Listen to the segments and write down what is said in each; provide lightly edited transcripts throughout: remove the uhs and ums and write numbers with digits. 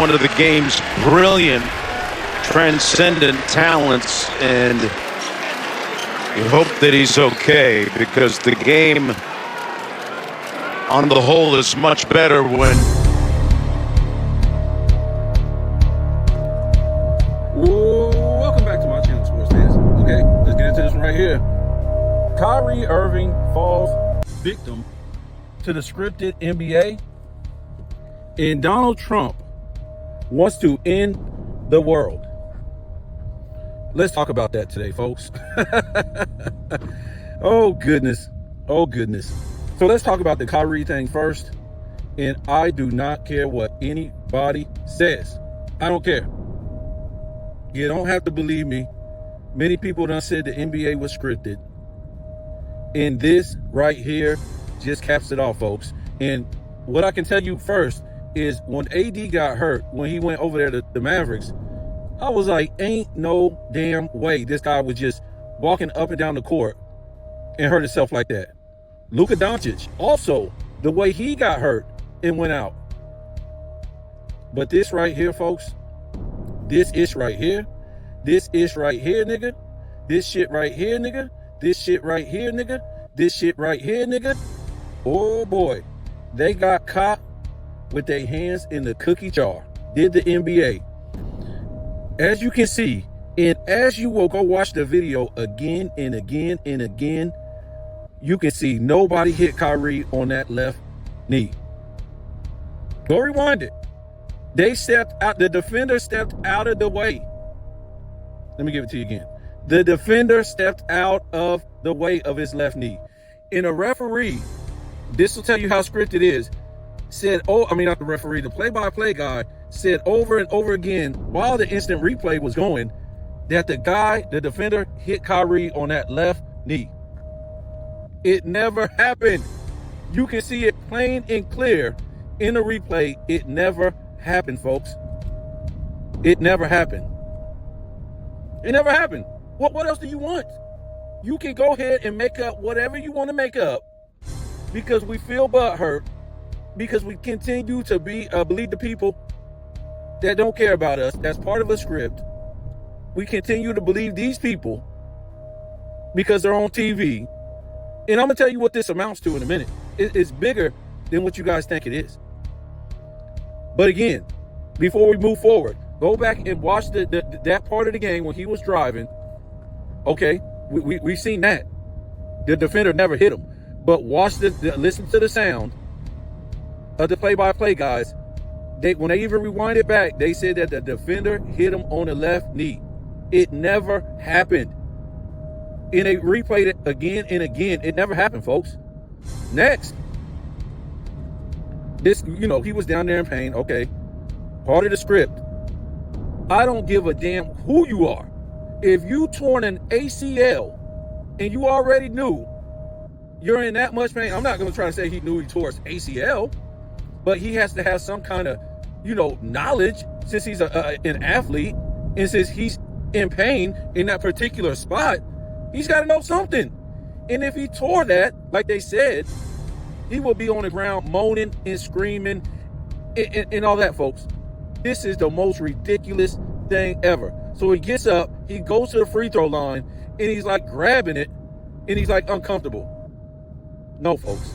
one of the game's brilliant, transcendent talents, and you hope that he's okay, because the game on the whole is much better when... Welcome back to my channel, Sports Fans. Okay, let's get into this one right here. Kyrie Irving falls victim to the scripted NBA, and Donald Trump wants to end the world. Let's talk about that today, folks. Oh goodness. So let's talk about the Kyrie thing first. And I do not care what anybody says. I don't care. You don't have to believe me. Many people done said the NBA was scripted. And this right here just caps it off, folks. And what I can tell you first is when AD got hurt, when he went over there to the Mavericks, I was like, ain't no damn way this guy was just walking up and down the court and hurt himself like that. Luka Doncic, also, the way he got hurt and went out. But this right here, folks, this ish right here, nigga, this shit right here, nigga, this shit right here, nigga, this shit right here, nigga. Oh boy, they got caught with their hands in the cookie jar. Did the NBA. As you can see, and as you will go watch the video again and again and again, you can see nobody hit Kyrie on that left knee. Go rewind it. They stepped out, the defender stepped out of the way. Let me give it to you again. The defender stepped out of the way of his left knee. And a referee, this will tell you how scripted it is, said, not the referee, the play-by-play guy said over and over again while the instant replay was going that the defender hit Kyrie on that left knee. It never happened. You can see it plain and clear in the replay. It never happened, folks. It never happened. It never happened. What else do you want? You can go ahead and make up whatever you want to make up because we feel butthurt, because we continue to believe the people that don't care about us. That's part of a script. We continue to believe these people because they're on TV. And I'm going to tell you what this amounts to in a minute. It's bigger than what you guys think it is. But again, before we move forward, go back and watch that part of the game when he was driving. Okay, we've seen that. The defender never hit him. But listen to the sound of the play-by-play guys. When they even rewind it back, they said that the defender hit him on the left knee. It never happened. And they replayed it again and again. It never happened, folks. Next. He was down there in pain. Okay. Part of the script. I don't give a damn who you are. If you torn an ACL and you already knew you're in that much pain, I'm not going to try to say he knew he tore his ACL, but he has to have some kind of, knowledge since he's an athlete, and since he's in pain in that particular spot, he's got to know something. And if he tore that, like they said, he will be on the ground moaning and screaming and all that, folks. This is the most ridiculous thing ever. So he gets up, he goes to the free throw line, and he's like grabbing it, and he's like uncomfortable. No, folks.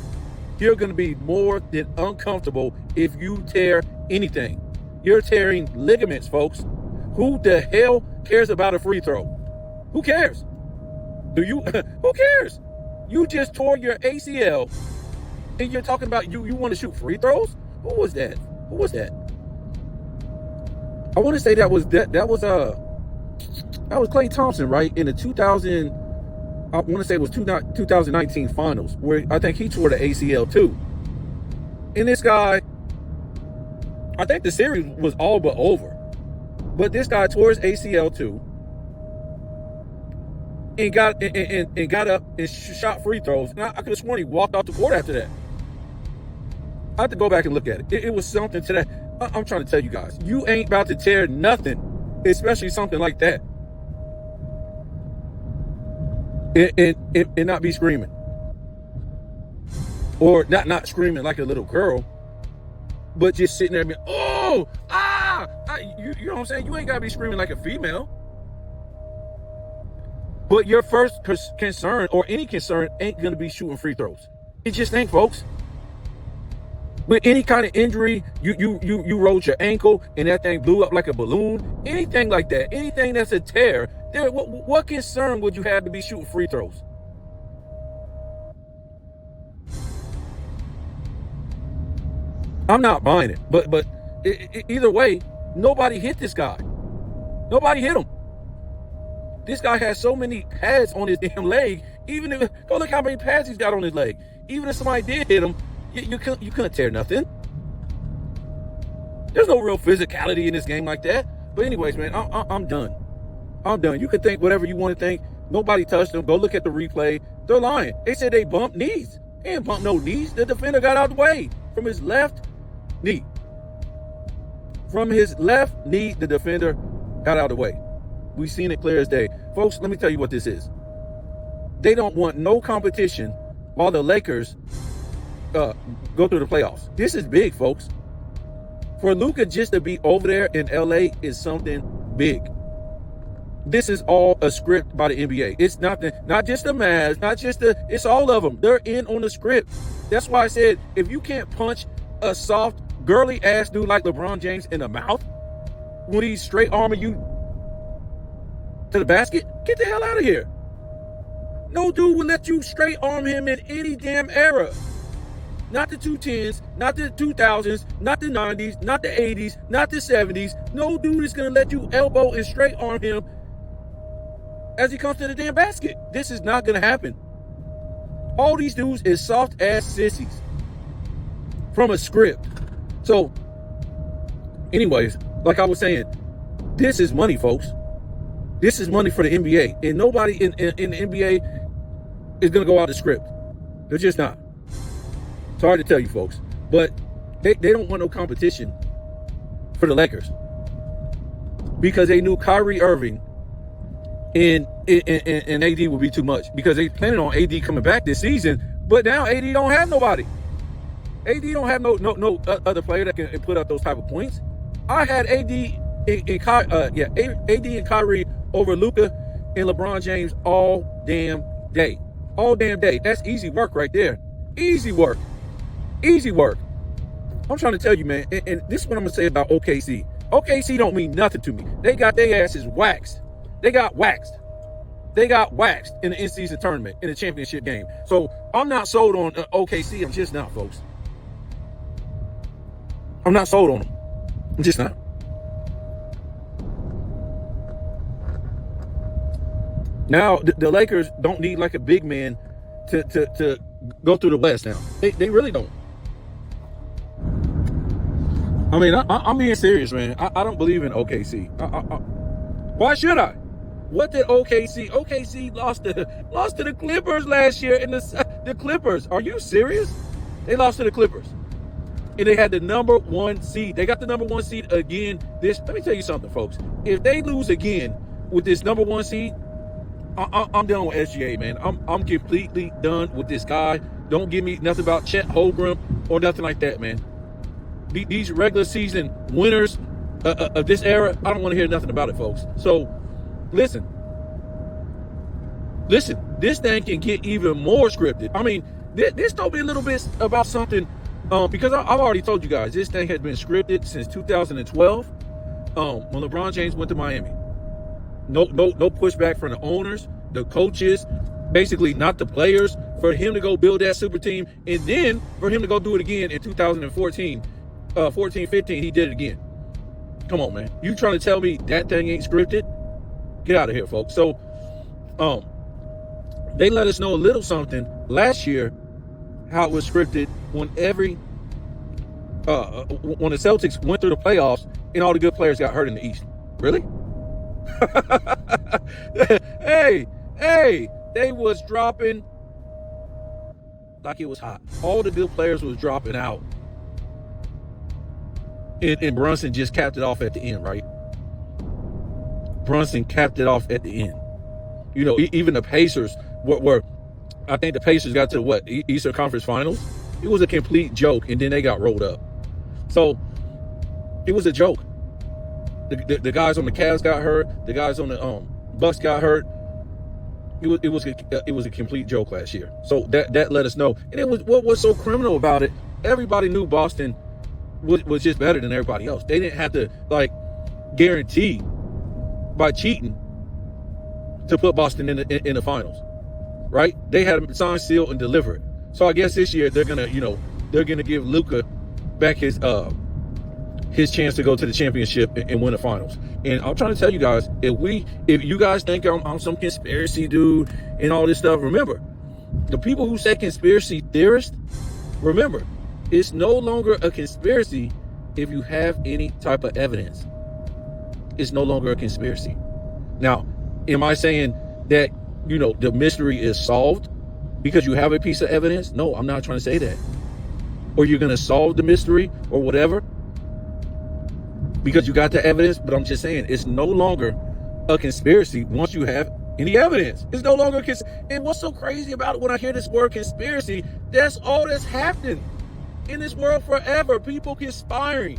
You're going to be more than uncomfortable if you tear anything. You're tearing ligaments, folks. Who the hell cares about a free throw? Who cares? Who cares? You just tore your ACL and you're talking about you want to shoot free throws? Who was that? I want to say that was Klay Thompson, right? In the 2019 finals, where I think he tore the ACL too. And this guy, I think the series was all but over. But this guy tore his ACL too. And got up and shot free throws. And I could have sworn he walked off the court after that. I have to go back and look at it. It was something to that. I'm trying to tell you guys, you ain't about to tear nothing, especially something like that, and not be screaming, or not screaming like a little girl, but just sitting there being, oh, ah, You know what I'm saying? You ain't gotta be screaming like a female. But your first concern, or any concern, ain't gonna be shooting free throws. It just ain't, folks. With any kind of injury, you rolled your ankle and that thing blew up like a balloon, anything like that, anything that's a tear, what concern would you have to be shooting free throws? I'm not buying it, but either way, nobody hit this guy. Nobody hit him. This guy has so many pads on his damn leg. Even if, go look how many pads he's got on his leg. Even if somebody did hit him, you couldn't tear nothing. There's no real physicality in this game like that. But anyways, man, I'm done. I'm done. You can think whatever you want to think. Nobody touched him. Go look at the replay. They're lying. They said they bumped knees. They didn't bump no knees. The defender got out of the way from his left knee. From his left knee, the defender got out of the way. We've seen it clear as day. Folks, let me tell you what this is. They don't want no competition while the Lakers go through the playoffs. This is big, folks. For Luka just to be over there in LA is something big. This is all a script by the NBA. It's not just the Mavs, it's all of them. They're in on the script. That's why I said, if you can't punch a soft, girly ass dude like LeBron James in the mouth when he's straight arming you to the basket, get the hell out of here. No dude will let you straight arm him in any damn era. Not the 2010s, not the 2000s, not the 90s, not the 80s, not the 70s. No dude is going to let you elbow and straight arm him as he comes to the damn basket. This is not going to happen. All these dudes is soft ass sissies from a script. So, anyways, like I was saying, this is money, folks. This is money for the NBA. And nobody in the NBA is going to go out of script. They're just not. It's hard to tell you, folks. But they don't want no competition for the Lakers. Because they knew Kyrie, Irving, and AD would be too much. Because they planning on AD coming back this season. But now AD don't have nobody. AD don't have no other player that can put up those type of points. I had AD and Kyrie over Luka and LeBron James all damn day. All damn day. That's easy work right there. Easy work. Easy work. I'm trying to tell you, man, and this is what I'm going to say about OKC. OKC don't mean nothing to me. They got their asses waxed. They got waxed. They got waxed in the in-season tournament, in the championship game. So I'm not sold on OKC. I'm just not, folks. I'm not sold on them. I'm just not. Now, the Lakers don't need like a big man to go through the West now. They really don't. I mean, I'm being serious, man. I don't believe in OKC. Why should I? What did OKC? OKC lost to the Clippers last year in the Clippers. Are you serious? They lost to the Clippers. And they had the number one seed. They got the number one seed again. Let me tell you something, folks. If they lose again with this number one seed, I'm done with SGA, man. I'm completely done with this guy. Don't give me nothing about Chet Holmgren or nothing like that, man. These regular season winners of this era, I don't want to hear nothing about it, folks. So, listen. This thing can get even more scripted. I mean, this told me a little bit about something, because I've already told you guys, this thing has been scripted since 2012, when LeBron James went to Miami. No pushback from the owners, the coaches, basically not the players, for him to go build that super team, and then for him to go do it again in 2014, 14-15, he did it again. Come on, man. You trying to tell me that thing ain't scripted? Get out of here, folks. So, they let us know a little something last year, how it was scripted when when the Celtics went through the playoffs and all the good players got hurt in the East. Really? hey, they was dropping like it was hot. All the good players was dropping out. And Brunson just capped it off at the end, right? Brunson capped it off at the end. You know, even the Pacers were I think the Pacers got to what? Eastern Conference Finals? It was a complete joke, and then they got rolled up. So, it was a joke. The guys on the Cavs got hurt. The guys on the Bucks got hurt. It was a complete joke last year. So that let us know. And it was what was so criminal about it. Everybody knew Boston was just better than everybody else. They didn't have to guarantee by cheating to put Boston in the finals, right? They had them sign, seal, and deliver it. So I guess this year they're gonna give Luka back his chance to go to the championship and win the finals. And I'm trying to tell you guys, if you guys think I'm some conspiracy dude and all this stuff, remember, the people who say conspiracy theorist, remember, it's no longer a conspiracy if you have any type of evidence. It's no longer a conspiracy. Now, am I saying that, the mystery is solved because you have a piece of evidence? No, I'm not trying to say that. Or you're going to solve the mystery or whatever because you got the evidence, but I'm just saying it's no longer a conspiracy once you have any evidence. It's no longer and what's so crazy about it when I hear this word conspiracy, that's all that's happened in this world forever. People conspiring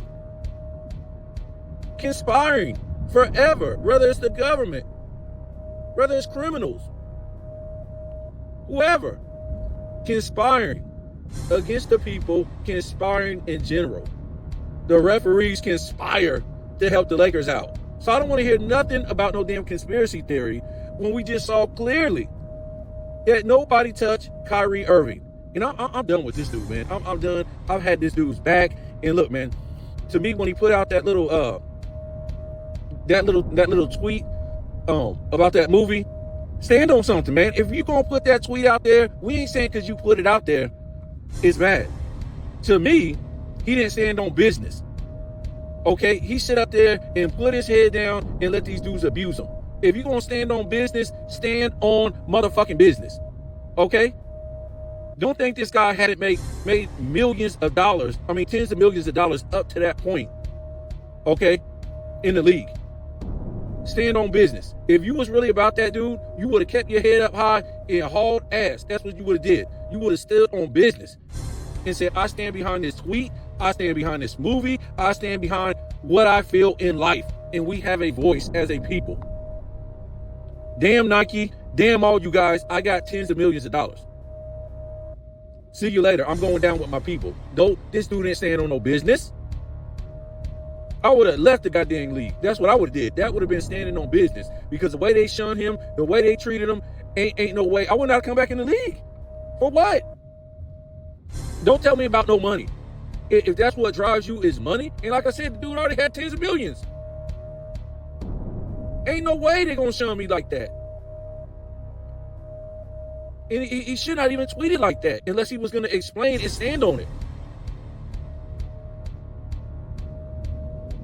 forever, whether it's the government, whether it's criminals, whoever, conspiring against the people, conspiring in general. The referees conspire to help the Lakers out. So I don't want to hear nothing about no damn conspiracy theory when we just saw clearly that nobody touched Kyrie Irving. And I'm done with this dude, man. I'm done. I've had this dude's back. And look, man, to me, when he put out that little tweet about that movie, stand on something, man. If you're gonna put that tweet out there, we ain't saying because you put it out there, it's bad. To me, he didn't stand on business. Okay, he sit up there and put his head down and let these dudes abuse him. If you're gonna stand on business, stand on motherfucking business. Okay? Don't think this guy hadn't made millions of dollars. I mean, tens of millions of dollars up to that point. Okay? In the league. Stand on business. If you was really about that, dude, you would have kept your head up high and hauled ass. That's what you would have did. You would have stood on business and said, I stand behind this tweet. I stand behind this movie. I stand behind what I feel in life. And we have a voice as a people. Damn Nike. Damn all you guys. I got tens of millions of dollars. See you later. I'm going down with my people. No, this dude ain't stand on no business. I would have left the goddamn league. That's what I would have did. That would have been standing on business. Because the way they shunned him, the way they treated him, ain't no way. I would not come back in the league. For what? Don't tell me about no money. If that's what drives you is money, and like I said, the dude already had tens of millions. Ain't no way they're gonna shun me like that. And he should not even tweet it like that unless he was gonna explain and stand on it.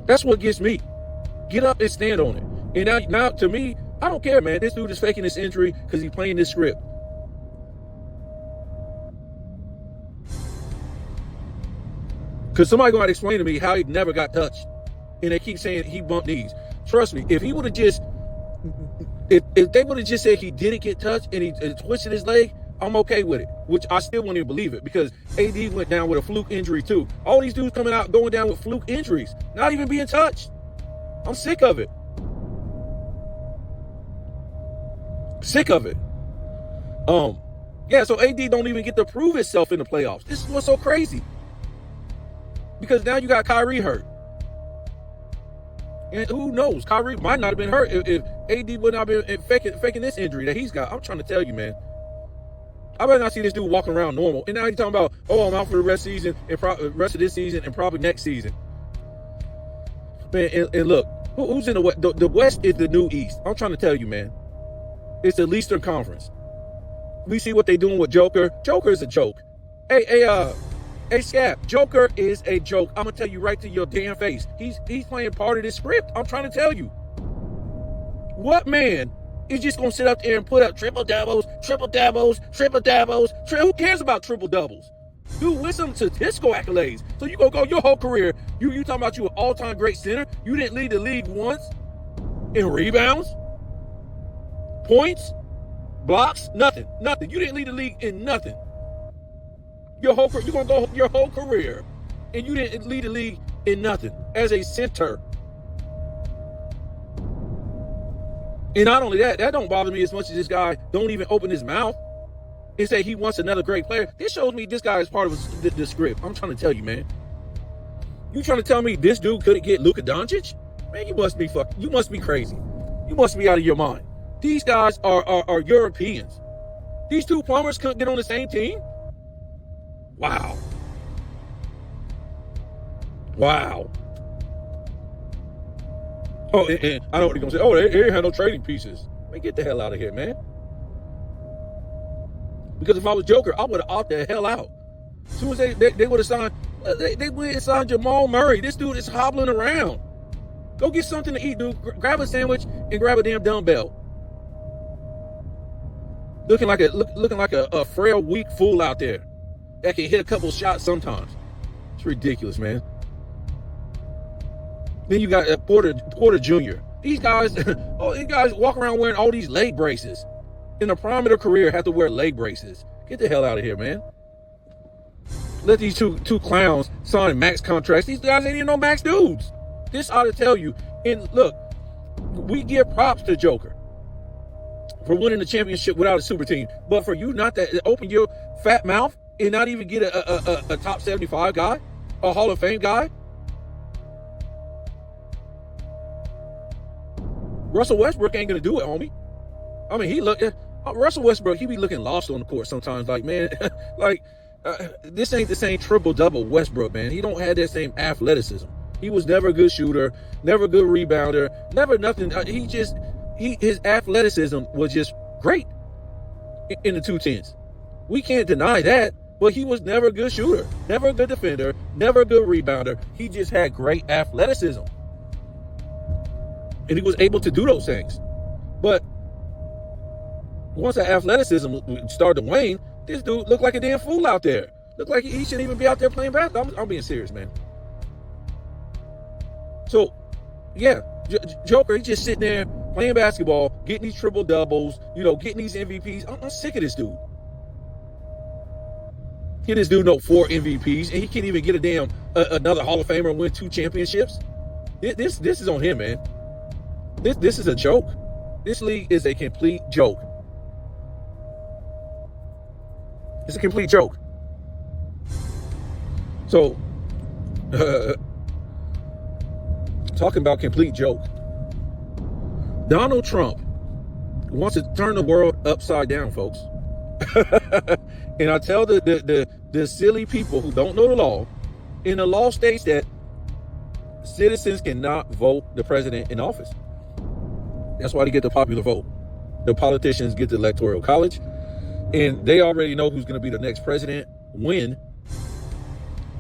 That's what gets me. Get up and stand on it. And now to me, I don't care, man. This dude is faking this injury because he's playing this script. Because somebody going to explain to me how he never got touched. And they keep saying he bumped knees. Trust me, if he would have just, if they would have just said he didn't get touched and he twisted his leg, I'm okay with it. Which I still won't even believe it because AD went down with a fluke injury too. All these dudes coming out going down with fluke injuries, not even being touched. I'm sick of it. Sick of it. Yeah, so AD don't even get to prove himself in the playoffs. This is what's so crazy. Because now you got Kyrie hurt. And who knows? Kyrie might not have been hurt if AD would not have been faking this injury that he's got. I'm trying to tell you, man. I better not see this dude walking around normal. And now he's talking about, oh, I'm out for the rest of this season and probably next season. Man, and look, who's in the West? The West is the new East. I'm trying to tell you, man. It's the Eastern Conference. We see what they're doing with Joker. Joker is a joke. Hey, Scap, Joker is a joke. I'm going to tell you right to your damn face. He's playing part of this script. I'm trying to tell you. What man is just going to sit up there and put up triple-doubles? Who cares about triple-doubles? Dude, win some statistical accolades. So you going to go your whole career. You talking about you an all-time great center. You didn't lead the league once in rebounds, points, blocks, nothing. You didn't lead the league in nothing. You're going to go your whole career and you didn't lead the league in nothing as a center. And not only that, that don't bother me as much as this guy don't even open his mouth and say he wants another great player. This shows me this guy is part of the script. I'm trying to tell you, man. You trying to tell me this dude couldn't get Luka Doncic? Man, you must be crazy. You must be out of your mind. These guys are Europeans. These two plumbers couldn't get on the same team? Wow. Wow. Oh, and I know what he's going to say. Oh, they ain't had no trading pieces. Man, get the hell out of here, man. Because if I was Joker, I would have opted the hell out. As soon as they would have signed, they went and signed Jamal Murray. This dude is hobbling around. Go get something to eat, dude. Grab a sandwich and grab a damn dumbbell. Looking like a frail, weak fool out there that can hit a couple shots sometimes. It's ridiculous, man. Then you got Porter Jr. These guys walk around wearing all these leg braces. In the prime of their career, have to wear leg braces. Get the hell out of here, man. Let these two clowns sign max contracts. These guys ain't even no max dudes. This ought to tell you. And look, we give props to Joker for winning the championship without a super team. But for you not to open your fat mouth and not even get a top 75 guy, a Hall of Fame guy. Russell Westbrook ain't gonna do it, homie. I mean, Russell Westbrook, he be looking lost on the court sometimes. Like, man, this ain't the same triple-double Westbrook, man. He don't have that same athleticism. He was never a good shooter, never a good rebounder, never nothing. His athleticism was just great in the 210s. We can't deny that, but he was never a good shooter, never a good defender, never a good rebounder. He just had great athleticism. And he was able to do those things. But once that athleticism started to wane, this dude looked like a damn fool out there. Looked like he shouldn't even be out there playing basketball. I'm being serious, man. So, yeah, Joker, he's just sitting there playing basketball, getting these triple doubles, getting these MVPs. I'm sick of this dude. Get this dude 4 MVPs, and he can't even get a damn another Hall of Famer and win 2 championships. This is on him, man. This is a joke. This league is a complete joke. It's a complete joke. So, talking about complete joke. Donald Trump wants to turn the world upside down, folks. And I tell the silly people who don't know the law, and the law states that citizens cannot vote the president in office. That's why they get the popular vote. The politicians get the electoral college, and they already know who's going to be the next president when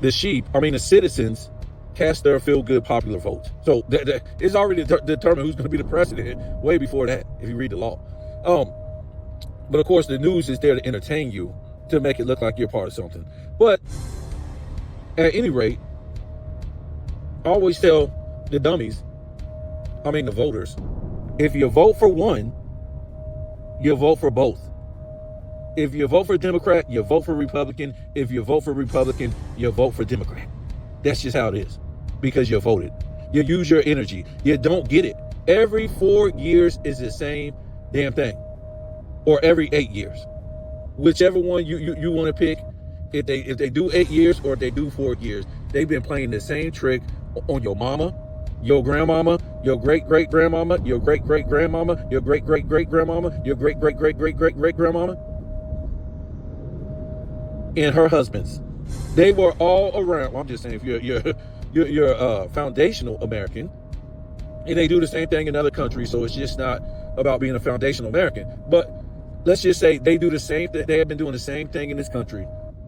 the citizens cast their feel-good popular vote. So it's already determined who's going to be the president way before that, if you read the law. But of course, the news is there to entertain you, to make it look like you're part of something. But at any rate, I always tell the the voters, if you vote for one, you vote for both. If you vote for Democrat, you vote for Republican. If you vote for Republican, you vote for Democrat. That's just how it is, because you voted. You use your energy. You don't get it. Every 4 years is the same damn thing, or every 8 years, whichever one you want to pick. If they do 8 years or if they do 4 years, they've been playing the same trick on your mama, your grandmama, your great-great-grandmama, your great-great-grandmama, your great-great-great-grandmama, your great-great-great-great-great-great-grandmama, and her husbands. They were all around. Well, I'm just saying, if you're a foundational American, and they do the same thing in other countries, so it's just not about being a foundational American. But let's just say they do the same thing. They have been doing the same thing in this country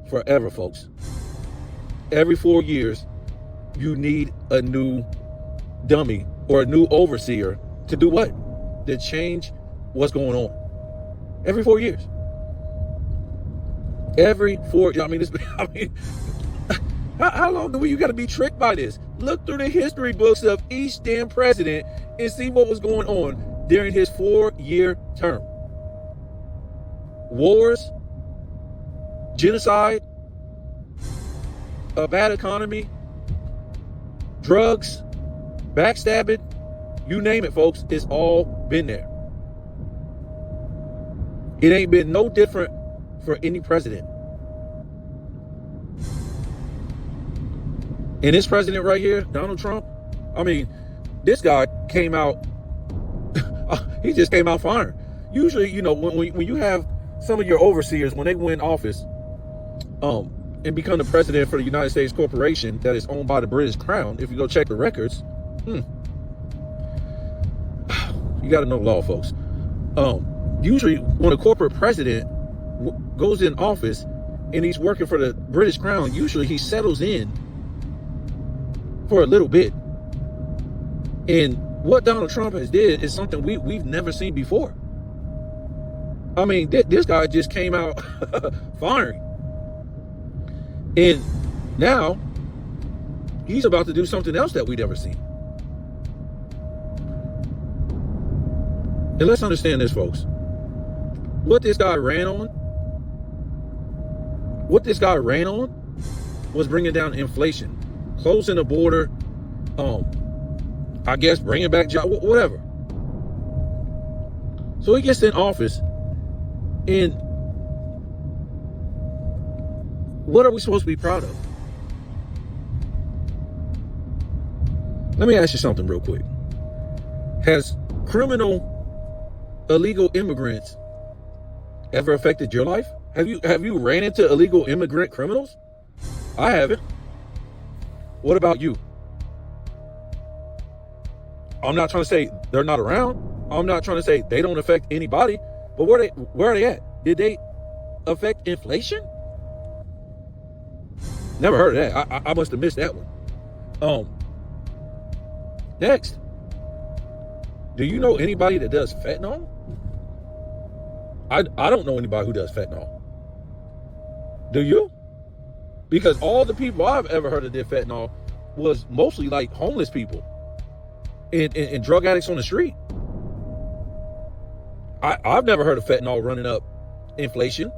forever, folks. Every 4 years, you need a new dummy or a new overseer to do what? To change what's going on. Every 4 years. Every 4. How long do you got to be tricked by this? Look through the history books of each damn president and see what was going on during his 4-year term. Wars, genocide, a bad economy, drugs, backstabbing, you name it, folks. It's all been there. It ain't been no different for any president. And this president right here, Donald Trump, I mean, this guy came out, he just came out firing. Usually, you know, when you have some of your overseers, when they win office and become the president for the United States corporation that is owned by the British Crown, if you go check the records, you got to know law, folks. Usually when a corporate president goes in office and he's working for the British Crown, usually he settles in for a little bit. And what Donald Trump has did is something we've never seen before. I mean, this guy just came out firing. And now he's about to do something else that we've never seen. And let's understand this, folks. What this guy ran on was bringing down inflation, closing the border, I guess bringing back jobs, whatever. So he gets in office, and what are we supposed to be proud of? Let me ask you something real quick. Has illegal immigrants ever affected your life? Have you ran into illegal immigrant criminals? I haven't. What about you? I'm not trying to say they're not around. I'm not trying to say they don't affect anybody, but where are they at? Did they affect inflation? Never heard of that. I must have missed that one. Next, do you know anybody that does fentanyl? I don't know anybody who does fentanyl. Do you? Because all the people I've ever heard of did fentanyl was mostly like homeless people and drug addicts on the street. I've never heard of fentanyl running up inflation.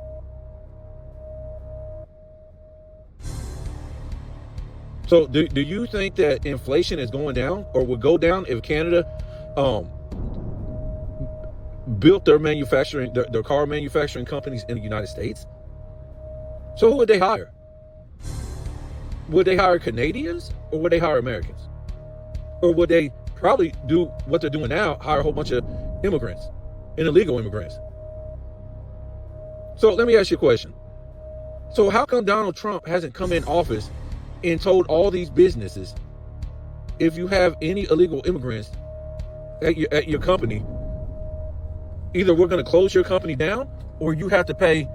So do you think that inflation is going down or would go down if Canada built their car manufacturing companies in the United States? So who would they hire? Would they hire Canadians or would they hire Americans? Or would they probably do what they're doing now, hire a whole bunch of immigrants and illegal immigrants? So let me ask you a question. So how come Donald Trump hasn't come in office and told all these businesses, if you have any illegal immigrants at your company, either we're going to close your company down or you have to pay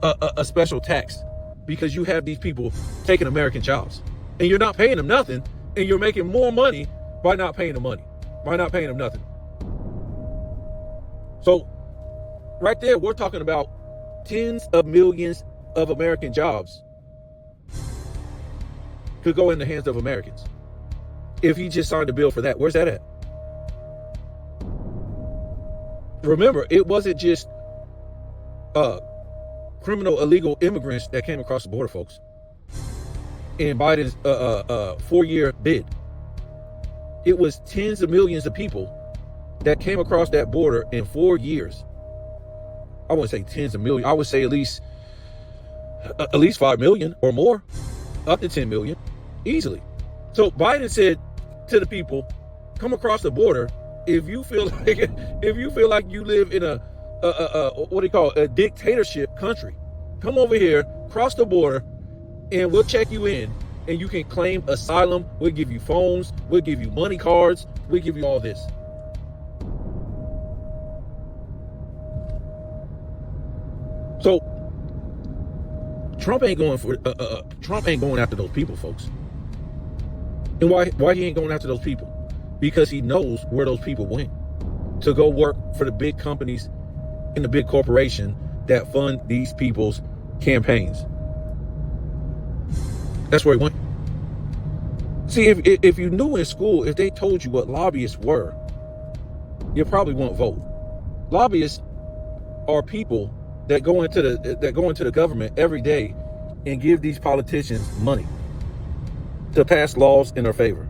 a special tax because you have these people taking American jobs and you're not paying them nothing and you're making more money by not paying them nothing. So right there, we're talking about tens of millions of American jobs could go in the hands of Americans if he just signed a bill for that. Where's that at? Remember, it wasn't just criminal illegal immigrants that came across the border, folks. In Biden's 4-year bid, it was tens of millions of people that came across that border in 4 years. I wouldn't say tens of millions. I would say at least 5 million or more, up to 10 million, easily. So Biden said to the people, come across the border if you feel like you live in a dictatorship country. Come over here, cross the border, and we'll check you in, and you can claim asylum. We'll give you phones. We'll give you money cards. We'll give you all this. So Trump ain't going after those people, folks. And why he ain't going after those people? Because he knows where those people went to go work for the big companies and the big corporation that fund these people's campaigns. That's where he went. See, if you knew in school, if they told you what lobbyists were, you probably won't vote. Lobbyists are people that go into the government every day and give these politicians money to pass laws in their favor.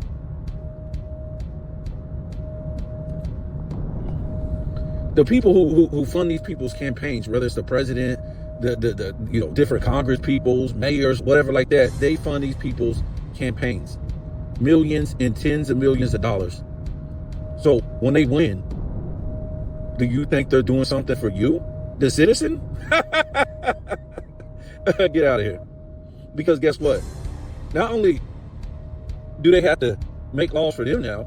The people who fund these people's campaigns, whether it's the president, the different Congress peoples, mayors, whatever like that, they fund these people's campaigns. Millions and tens of millions of dollars. So when they win, do you think they're doing something for you, the citizen? Get out of here. Because guess what? Not only do they have to make laws for them now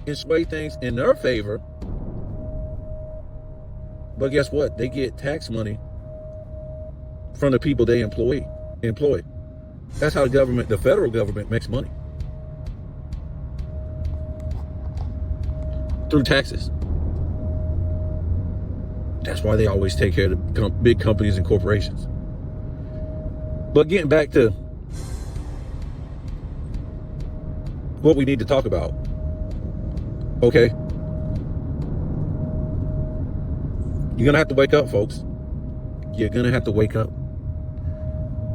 and sway things in their favor, but guess what? They get tax money from the people they employ. That's how the federal government makes money. Through taxes. That's why they always take care of the big companies and corporations. But getting back to what we need to talk about. Okay. You're going to have to wake up, folks. You're going to have to wake up.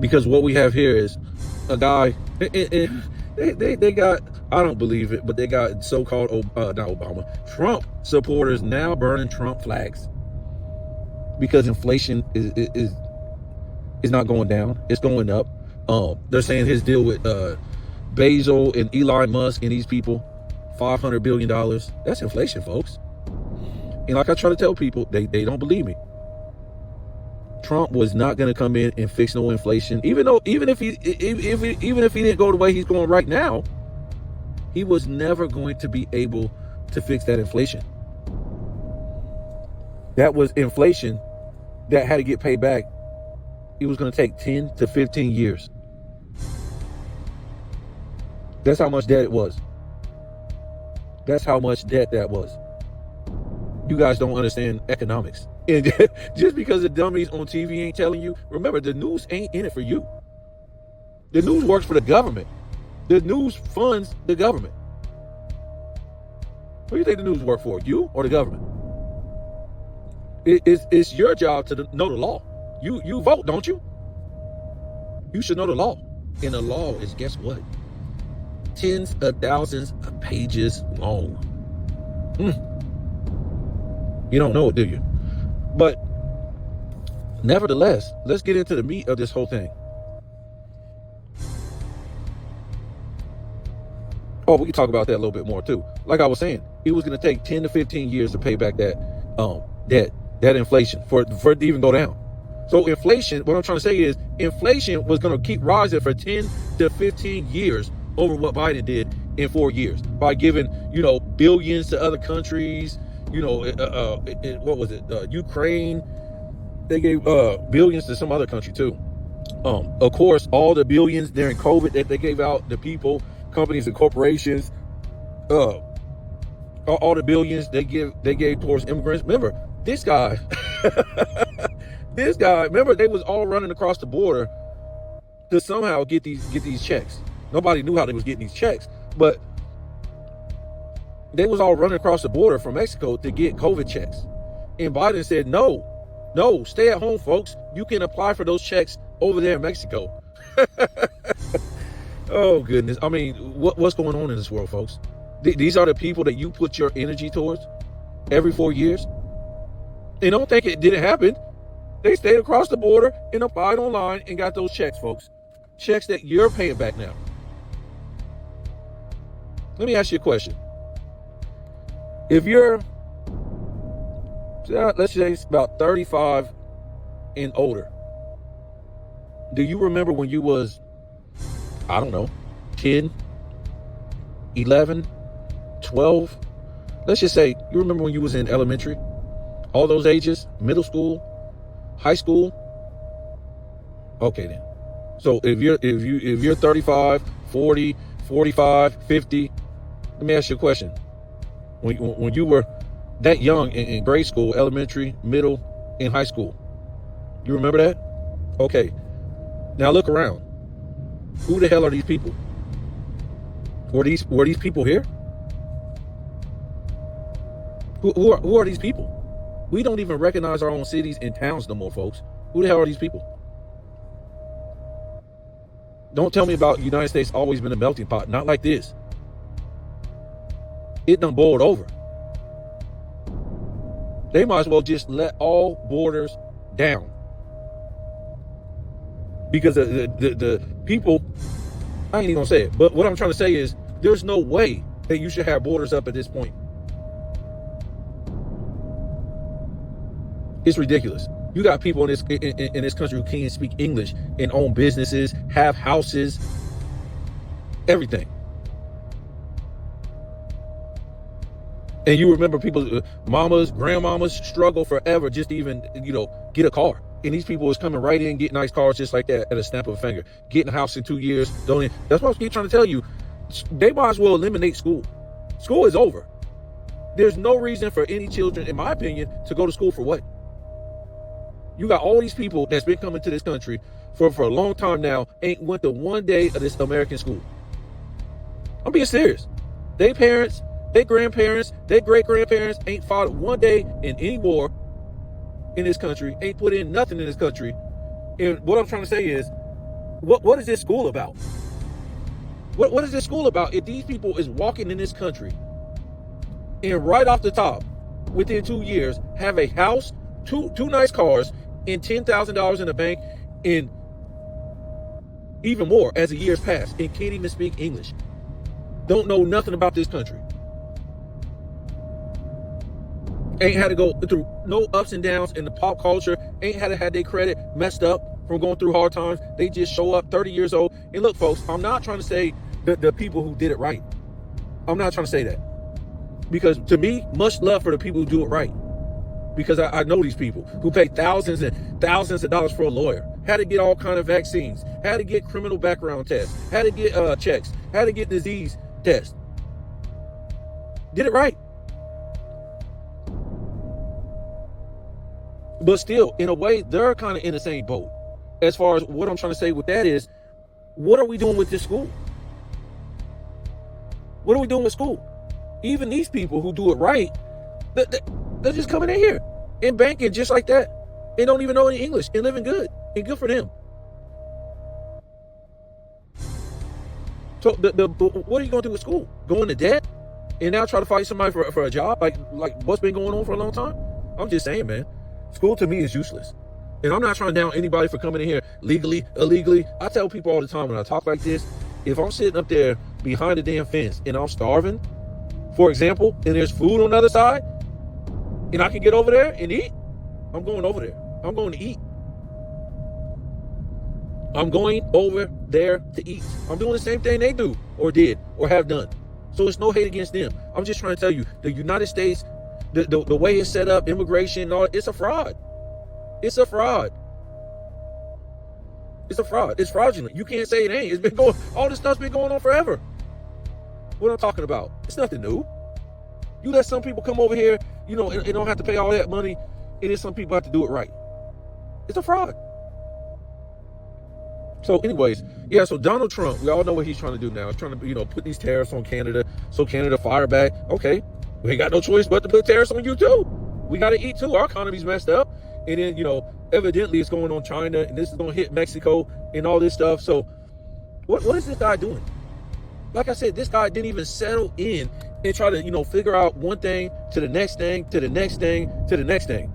Because what we have here is a guy, they got, I don't believe it, but they got so-called, not Obama, Trump supporters now burning Trump flags. Because inflation is not going down. It's going up. They're saying his deal with Bezos and Elon Musk and these people, $500 billion. That's inflation, folks. And like I try to tell people, they don't believe me. Trump was not going to come in and fix no inflation. Even if he didn't go the way he's going right now, he was never going to be able to fix that inflation. That was inflation that had to get paid back. It was going to take 10 to 15 years. That's how much debt it was. That's how much debt that was. You guys don't understand economics. And just because the dummies on TV ain't telling you, remember, the news ain't in it for you. The news works for the government. The news funds the government. Who do you think the news work for? You or the government? It's your job to know the law. You vote, don't you? You should know the law. And the law is, guess what? Tens of thousands of pages long. You don't know it, do you? But nevertheless, let's get into the meat of this whole thing. Oh, we can talk about that a little bit more too. Like I was saying, it was going to take 10 to 15 years to pay back that that inflation for it to even go down. So inflation, what I'm trying to say is inflation was going to keep rising for 10 to 15 years over what Biden did in 4 years by giving, billions to other countries. What was it? Ukraine. They gave billions to some other country too. Of course, all the billions during COVID that they gave out to people, companies and corporations, all the billions they gave towards immigrants. Remember, this guy, remember they was all running across the border to somehow get these checks. Nobody knew how they was getting these checks, but they was all running across the border from Mexico to get COVID checks. And Biden said, no, stay at home, folks. You can apply for those checks over there in Mexico. Oh, goodness. I mean, what's going on in this world, folks? These are the people that you put your energy towards every 4 years. And don't think it didn't happen. They stayed across the border and applied online and got those checks, folks. Checks that you're paying back now. Let me ask you a question. If you're, let's say it's about 35 and older, do you remember when you was, 10, 11, 12? Let's just say you remember when you was in elementary, all those ages, middle school, high school? Okay then. So if you're 35, 40, 45, 50, let me ask you a question. When you were that young in grade school, elementary, middle, and high school, you remember that? Okay. Now look around. Who the hell are these people? Were these people here? Who are these people? We don't even recognize our own cities and towns no more, folks. Who the hell are these people? Don't tell me about the United States always been a melting pot. Not like this. It done boiled over. They might as well just let all borders down. Because the people, I ain't even gonna say it, but what I'm trying to say is there's no way that you should have borders up at this point. It's ridiculous. You got people in this country who can't speak English and own businesses, have houses, everything. And you remember people, mamas, grandmamas struggle forever just to even, get a car. And these people is coming right in, get nice cars just like that at a snap of a finger. Getting a house in 2 years. That's what I keep trying to tell you. They might as well eliminate school. School is over. There's no reason for any children, in my opinion, to go to school for what? You got all these people that's been coming to this country for a long time now, ain't went to one day of this American school. I'm being serious. They parents, they grandparents, they great-grandparents ain't fought one day in any war in this country, ain't put in nothing in this country. And what I'm trying to say is, what is this school about? What is this school about if these people is walking in this country and right off the top, within 2 years, have a house, two nice cars, and $10,000 in the bank, and even more as the years pass, and can't even speak English. Don't know nothing about this country. Ain't had to go through no ups and downs in the pop culture. Ain't had to have their credit messed up from going through hard times. They just show up 30 years old. And look, folks, I'm not trying to say the people who did it right. I'm not trying to say that. Because to me, much love for the people who do it right. Because I know these people who pay thousands and thousands of dollars for a lawyer, had to get all kind of vaccines, had to get criminal background tests, had to get checks, had to get disease tests. Did it right. But still, in a way, they're kind of in the same boat. As far as what I'm trying to say with that is, what are we doing with this school? What are we doing with school? Even these people who do it right, they're just coming in here and banking just like that and don't even know any English and living good, and good for them. So what are you going to do with school? Go into debt and now try to fight somebody for a job like what's been going on for a long time? I'm just saying, man, school to me is useless. And I'm not trying to down anybody for coming in here legally, illegally. I tell people all the time when I talk like this, if I'm sitting up there behind the damn fence and I'm starving, for example, and there's food on the other side, and I can get over there and eat, I'm going over there. I'm going to eat. I'm going over there to eat. I'm doing the same thing they do or did or have done. So it's no hate against them. I'm just trying to tell you, the United States, the way it's set up, immigration and all, it's a fraud. It's a fraud. It's a fraud. It's fraudulent. You can't say it ain't. It's been going, all this stuff's been going on forever. What I'm talking about, it's nothing new. You let some people come over here, and don't have to pay all that money, and then some people have to do it right. It's a fraud. So anyways, yeah, so Donald Trump, we all know what he's trying to do now. He's trying to, put these tariffs on Canada so Canada fire back. Okay, we ain't got no choice but to put tariffs on you too. We got to eat too. Our economy's messed up. And then, evidently it's going on China, and this is going to hit Mexico and all this stuff. So what is this guy doing? Like I said, this guy didn't even settle in and try to, figure out one thing to the next thing, to the next thing, to the next thing.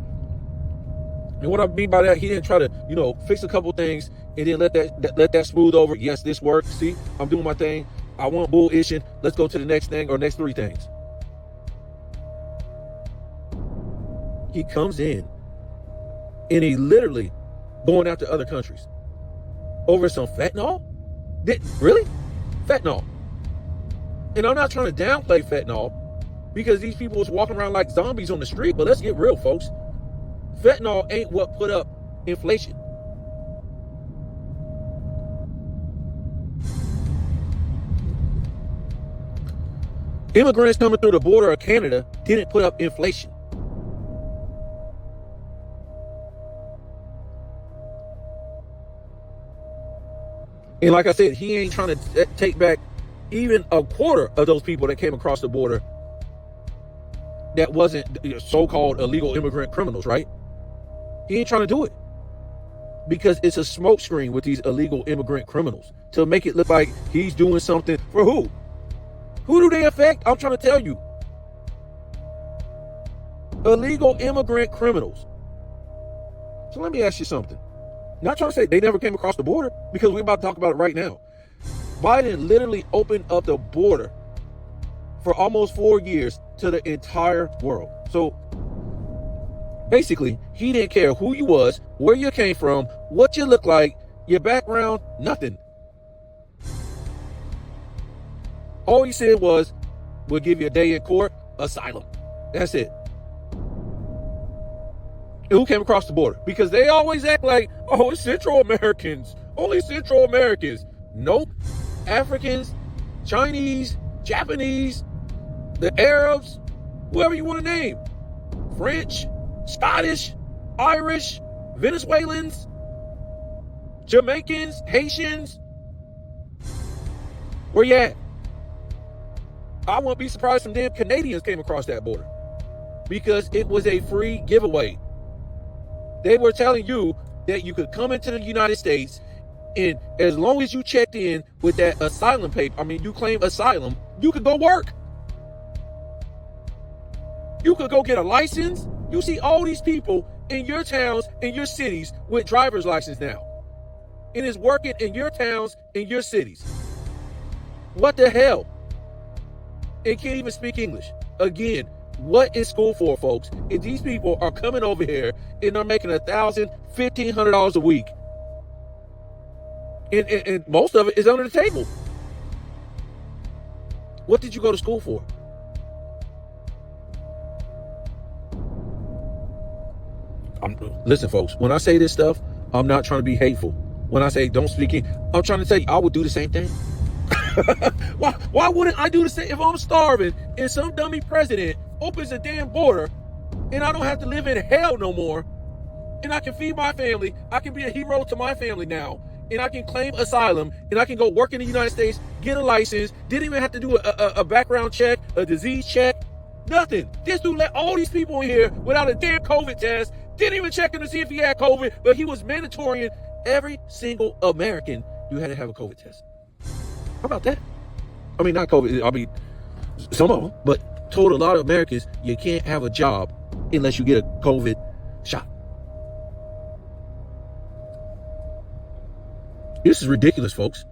And what I mean by that, he didn't try to, fix a couple things and then let that smooth over. Yes, this works. See, I'm doing my thing. I want bullshitting. Let's go to the next thing or next three things. He comes in and he literally going after other countries over some fentanyl. Really? Fentanyl. And I'm not trying to downplay fentanyl because these people is walking around like zombies on the street, but let's get real, folks. Fentanyl ain't what put up inflation. Immigrants coming through the border of Canada didn't put up inflation. And like I said, he ain't trying to take back even a quarter of those people that came across the border that wasn't so-called illegal immigrant criminals, right? He ain't trying to do it because it's a smokescreen with these illegal immigrant criminals to make it look like he's doing something for who? Who do they affect? I'm trying to tell you. illegal immigrant criminals. So let me ask you something. Not trying to say they never came across the border, because we're about to talk about it right now. Biden literally opened up the border for almost 4 years to the entire world. So basically, he didn't care who you was, where you came from, what you look like, your background, nothing. All he said was, we'll give you a day in court, asylum. That's it. And who came across the border? Because they always act like, oh, it's Central Americans. Only Central Americans. Nope. Africans, Chinese, Japanese, the Arabs, whoever you want to name. French, Scottish, Irish, Venezuelans, Jamaicans, Haitians. Where you at? I wouldn't be surprised some damn Canadians came across that border, because it was a free giveaway. They were telling you that you could come into the United States, and as long as you checked in with that asylum paper, you claim asylum, you could go work. You could go get a license. You see all these people in your towns, in your cities with driver's license now. It is working in your towns, in your cities. What the hell? And can't even speak English. Again, what is school for, folks? If these people are coming over here and they're making $1,000, $1,500 a week, and most of it is under the table. What did you go to school for? Listen, folks, when I say this stuff, I'm not trying to be hateful. When I say don't speak English, I'm trying to tell you, I would do the same thing. Why wouldn't I do the same? If I'm starving and some dummy president opens a damn border and I don't have to live in hell no more, and I can feed my family, I can be a hero to my family now, and I can claim asylum, and I can go work in the United States, get a license, didn't even have to do a background check, a disease check, nothing. This dude let all these people in here without a damn COVID test, didn't even check him to see if he had COVID, but he was mandatory. Every single American, you had to have a COVID test. How about that? Not COVID, some of them, but told a lot of Americans, you can't have a job unless you get a COVID shot. This is ridiculous, folks.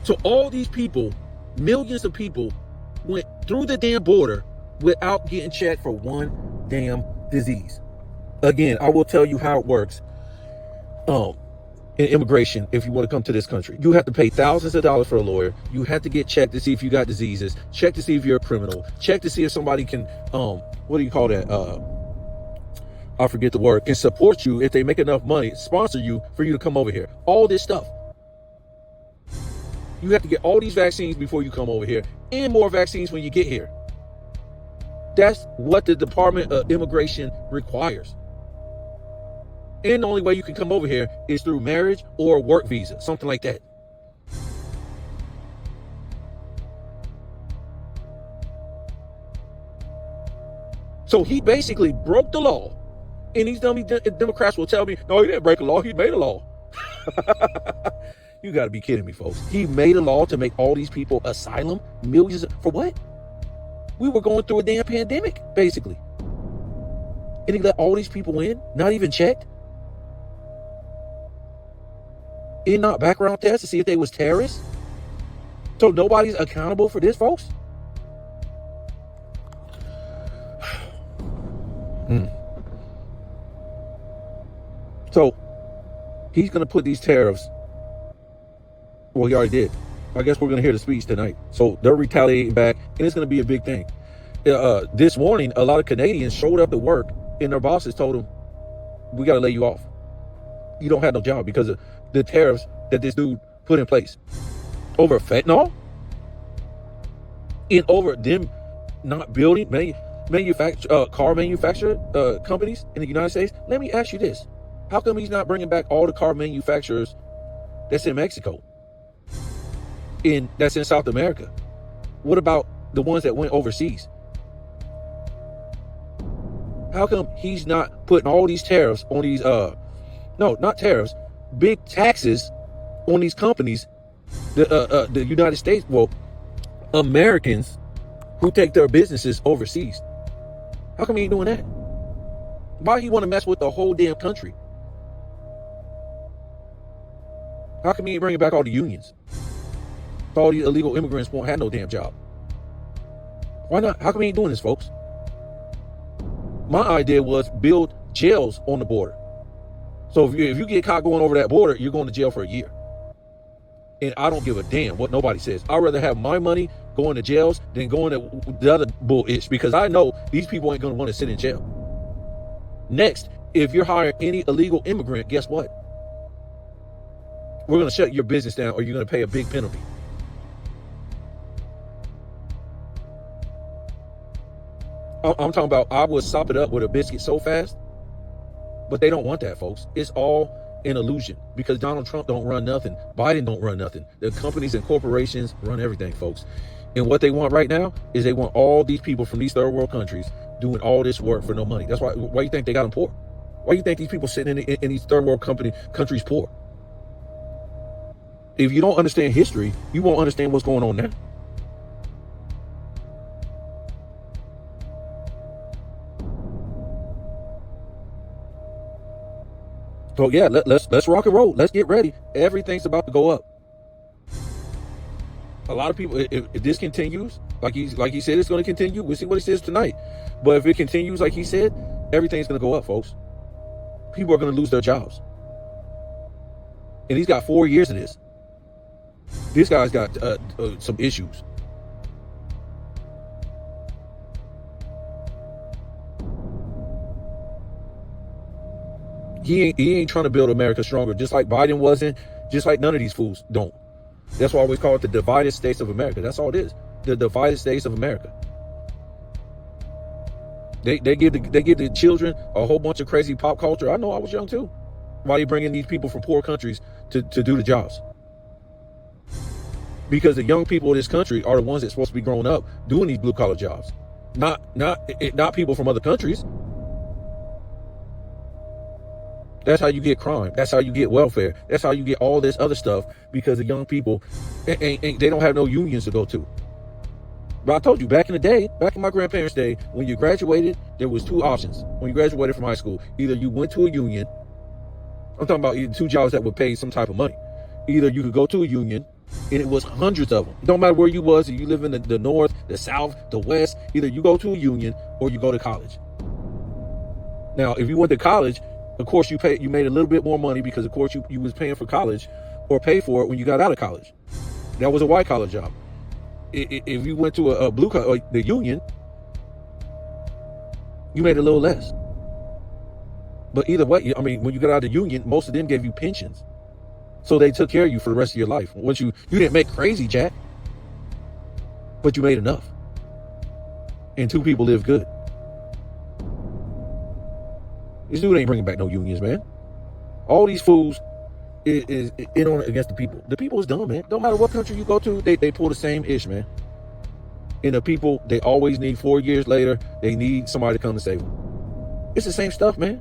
So all these people, millions of people, went through the damn border without getting checked for one damn disease. Again, I will tell you how it works. In immigration, if you want to come to this country, you have to pay thousands of dollars for a lawyer. You have to get checked to see if you got diseases, check to see if you're a criminal, check to see if somebody can, what do you call that? I forget the word, can support you if they make enough money, sponsor you for you to come over here. All this stuff. You have to get all these vaccines before you come over here, and more vaccines when you get here. That's what the Department of Immigration requires. And the only way you can come over here is through marriage or work visa, something like that. So he basically broke the law. And these dummy Democrats will tell me, no, he didn't break a law, he made a law. You gotta be kidding me, folks. He made a law to make all these people asylum, millions, for what? We were going through a damn pandemic, basically. And he let all these people in, not even checked. And not background tests to see if they was terrorists. So nobody's accountable for this, folks. So he's going to put these tariffs. Well, he already did. I guess we're going to hear the speech tonight. So they're retaliating back, and it's going to be a big thing. This morning, a lot of Canadians showed up to work, and their bosses told them, we got to lay you off. You don't have no job because of the tariffs that this dude put in place over fentanyl and over them not building car manufacturer companies in the United States. Let me ask you this. How come he's not bringing back all the car manufacturers that's in Mexico and that's in South America? What about the ones that went overseas? How come he's not putting all these tariffs on these no, not tariffs, big taxes on these companies, the United States, well, Americans who take their businesses overseas? How come he ain't doing that? Why he want to mess with the whole damn country? How come he ain't bringing back all the unions? All the illegal immigrants won't have no damn job. Why not? How come he ain't doing this, folks? My idea was build jails on the border. So if you get caught going over that border, you're going to jail for a year. And I don't give a damn what nobody says. I'd rather have my money going to jails than going to the other bullshit, because I know these people ain't going to want to sit in jail. Next, if you're hiring any illegal immigrant, guess what? We're going to shut your business down, or you're going to pay a big penalty. I'm talking about I would sop it up with a biscuit so fast, but they don't want that, folks. It's all an illusion, because Donald Trump don't run nothing. Biden don't run nothing. The companies and corporations run everything, folks. And what they want right now is they want all these people from these third world countries doing all this work for no money. That's why you think they got them poor? Why do you think these people sitting in these third world countries poor? If you don't understand history, you won't understand what's going on now. So yeah, let's rock and roll. Let's get ready. Everything's about to go up. A lot of people, if this continues, like he said, it's going to continue. We'll see what he says tonight. But if it continues like he said, everything's going to go up, folks. People are going to lose their jobs. And he's got 4 years of this. This guy's got some issues. He ain't trying to build America stronger, just like Biden wasn't, just like none of these fools don't. That's why I always call it the divided states of America. That's all it is. The divided states of America. They give the children a whole bunch of crazy pop culture. I know, I was young too. Why are you bringing these people from poor countries to do the jobs? Because the young people of this country are the ones that's supposed to be growing up doing these blue collar jobs, not people from other countries. That's how you get crime. That's how you get welfare. That's how you get all this other stuff, because the young people, they don't have no unions to go to. But I told you, back in the day, back in my grandparents' day, when you graduated, there was 2 options. When you graduated from high school, either you went to a union. I'm talking about 2 jobs that would pay some type of money. Either you could go to a union, and it was hundreds of them. It don't matter where you was, if you live in the north, the south, the west, either you go to a union or you go to college. Now, if you went to college, of course, you made a little bit more money, because of course you was paying for college, or pay for it when you got out of college. That was a white collar job. If you went to a blue collar, or the union, you made a little less. But either way, I mean, when you got out of the union, most of them gave you pensions, so they took care of you for the rest of your life. Once you didn't make crazy jack, but you made enough, and 2 people live good. This dude ain't bringing back no unions, man. All these fools is in on it against the people. The people is dumb, man. Don't matter what country you go to, they pull the same ish, man. And the people, they always need 4 years later, they need somebody to come to save them. It's the same stuff, man.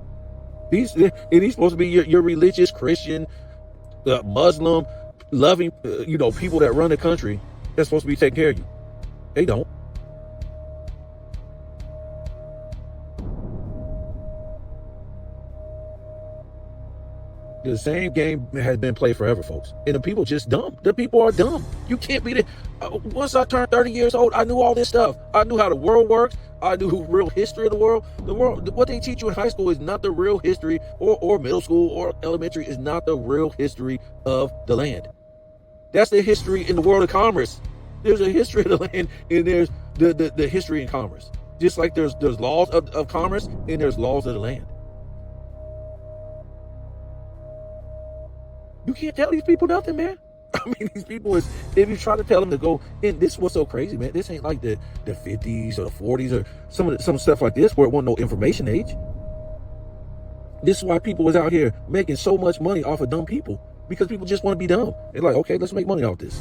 These supposed to be your religious Christian, Muslim, loving, people that run the country. They're supposed to be taking care of you. They don't. The same game has been played forever, folks. And the people just dumb. The people are dumb. You can't be the... Once I turned 30 years old, I knew all this stuff. I knew how the world works. I knew real history of the world. What they teach you in high school is not the real history, or middle school or elementary is not the real history of the land. That's the history in the world of commerce. There's a history of the land, and there's the history in commerce. Just like there's laws of commerce, and there's laws of the land. You can't tell these people nothing, man. I mean, these people is, if you try to tell them to go, and this is what's so crazy, man. This ain't like the 50s or the 40s or some stuff like this where it wasn't no information age. This is why people was out here making so much money off of dumb people, because people just want to be dumb. They're like, okay, let's make money off this.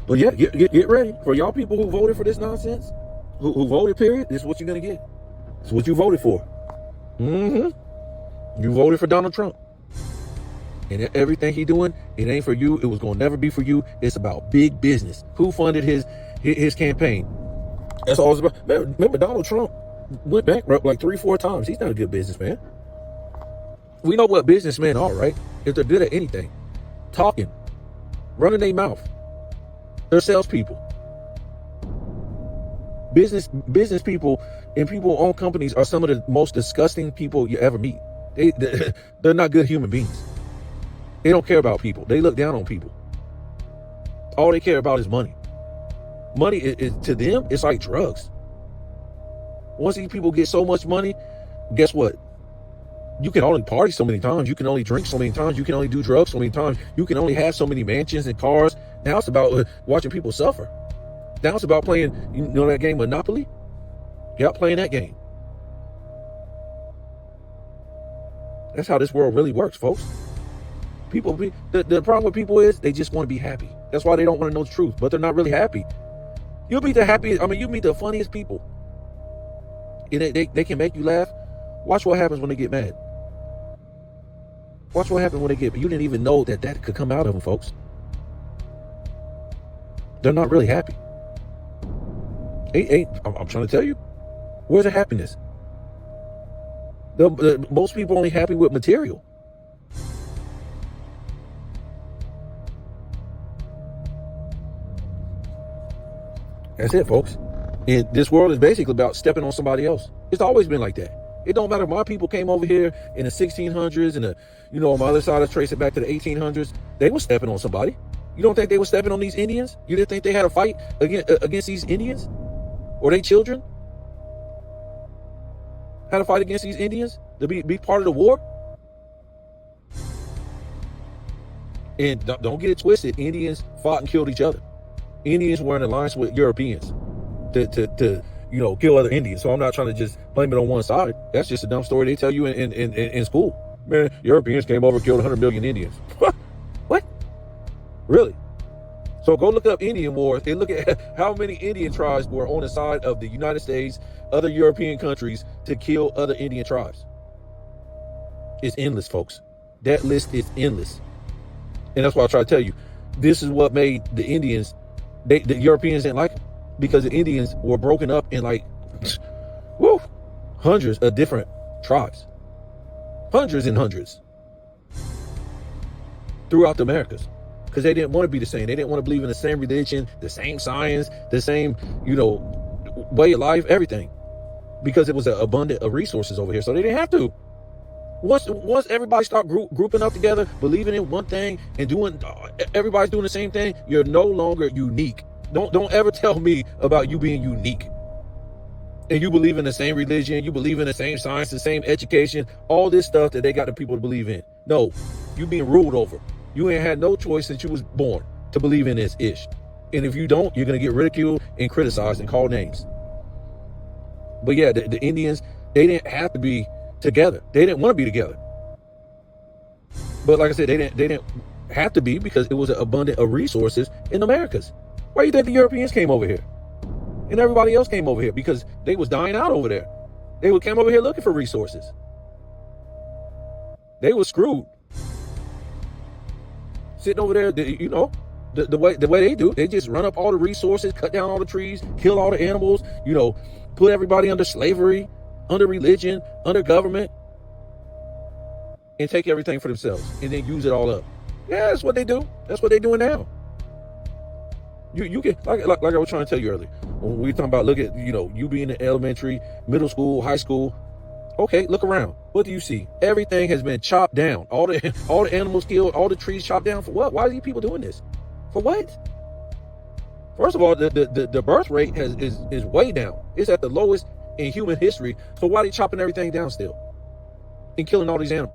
But yeah, get ready for y'all people who voted for this nonsense, who voted, period. This is what you're gonna get. It's what you voted for. You voted for Donald Trump, and everything he doing, it ain't for you. It was gonna never be for you. It's about big business. Who funded his his campaign. That's all it's about. Remember, Donald Trump went bankrupt like 3-4 times. He's not a good businessman. We know what businessmen are, right? If they're good at anything, talking, running their mouth, they're salespeople. Business people and people who own companies are some of the most disgusting people you ever meet. They're not good human beings. They don't care about people. They look down on people. All they care about is money. Money is to them, it's like drugs. Once these people get so much money, guess what? You can only party so many times. You can only drink so many times. You can only do drugs so many times. You can only have so many mansions and cars. Now it's about watching people suffer. Now it's about playing, you know that game Monopoly? Yep, playing that game. That's how this world really works, folks. The problem with people is they just want to be happy. That's why they don't want to know the truth, but they're not really happy. You'll meet the happiest, you meet the funniest people. And they can make you laugh. Watch what happens when they get mad. Watch what happens when they get mad. You didn't even know that could come out of them, folks. They're not really happy. I'm trying to tell you. Where's the happiness? Most people only happy with material. That's it, folks. And this world is basically about stepping on somebody else. It's always been like that. It don't matter. My people came over here in the 1600s and on my other side, I trace it back to the 1800s. They were stepping on somebody. You don't think they were stepping on these Indians? You didn't think they had a fight against these Indians? Or their children? Had a fight against these Indians to be part of the war? And don't get it twisted. Indians fought and killed each other. Indians were in alliance with Europeans to kill other Indians. So I'm not trying to just blame it on one side. That's just a dumb story they tell you in school. Man, Europeans came over and killed 100 million Indians. What? Really? So go look up Indian wars and look at how many Indian tribes were on the side of the United States, other European countries to kill other Indian tribes. It's endless, folks. That list is endless. And that's why I try to tell you, this is what made the Indians, the Europeans didn't like them, because the Indians were broken up in hundreds of different tribes. Hundreds and hundreds. Throughout the Americas. Because they didn't want to be the same. They didn't want to believe in the same religion, the same science, the same, way of life, everything. Because it was an abundance of resources over here. So they didn't have to. Once everybody start grouping up together, believing in one thing and everybody's doing the same thing, you're no longer unique. Don't ever tell me about you being unique. And you believe in the same religion, you believe in the same science, the same education, all this stuff that they got the people to believe in. No, you being ruled over. You ain't had no choice since you was born to believe in this ish. And if you don't, you're going to get ridiculed and criticized and called names. But yeah, the Indians, they didn't have to be together. They didn't want to be together. But like I said, they didn't have to be, because it was an abundance of resources in the Americas. Why do you think the Europeans came over here? And everybody else came over here because they was dying out over there. They would come over here looking for resources. They were screwed. Sitting over there, the way they do, they just run up all the resources, cut down all the trees, kill all the animals, put everybody under slavery, under religion, under government, and take everything for themselves, and then use it all up. Yeah, that's what they do. That's what they're doing now. You can, like I was trying to tell you earlier, when we talking about, look at, you being in elementary, middle school, high school. Okay, look around. What do you see? Everything has been chopped down. All the animals killed, all the trees chopped down. For what? Why are these people doing this? For what? First of all, the birth rate is way down. It's at the lowest in human history. So why are they chopping everything down still? And killing all these animals?